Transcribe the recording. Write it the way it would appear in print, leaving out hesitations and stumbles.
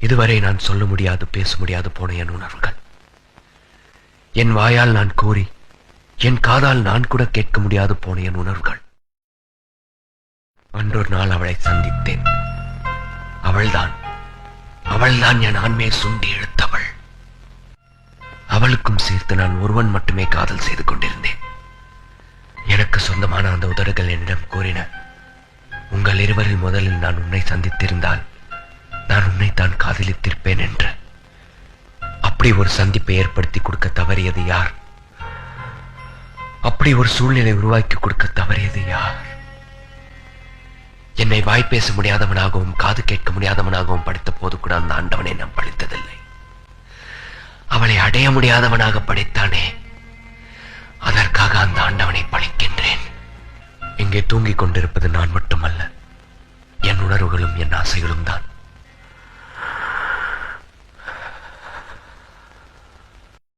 இதுவரை நான் சொல்ல முடியாது, பேச முடியாது போன என் உணர்வுகள், என் வாயால் நான் கூறி, என் காதால் நான் கூட கேட்க முடியாது போன என் உணர்வுகள். அன்றொரு நாள் அவளை சந்தித்தேன். அவள்தான் என் ஆண்மையை சுண்டி இழுத்தவள். அவளுக்கும் சேர்த்து நான் ஒருவன் மட்டுமே காதல் செய்து கொண்டிருந்தேன். எனக்கு சொந்தமான அந்த உதடுகள் என்னிடம் கூறின, உங்கள் இருவரில் முதலில் நான் உன்னை சந்தித்திருந்தால் நான் உன்னைத்தான் காதலித்திருப்பேன் என்று. அப்படி ஒரு சந்திப்பை ஏற்படுத்தி கொடுக்க தவறியது யார்? அப்படி ஒரு சூழ்நிலை உருவாக்கி கொடுக்க தவறியது யார்? என்னை வாய் பேச முடியாதவனாகவும் காது கேட்க முடியாதவனாகவும் படித்த போது கூட அந்த ஆண்டவனை நான் பழித்ததில்லை. அவளை அடைய முடியாதவனாக படைத்தானே, அதற்காக அந்த ஆண்டவனை பழிக்கின்றேன். இங்கே தூங்கிக் கொண்டிருப்பது நான் மட்டுமல்ல, என் உணர்வுகளும் என் ஆசைகளும் தான்.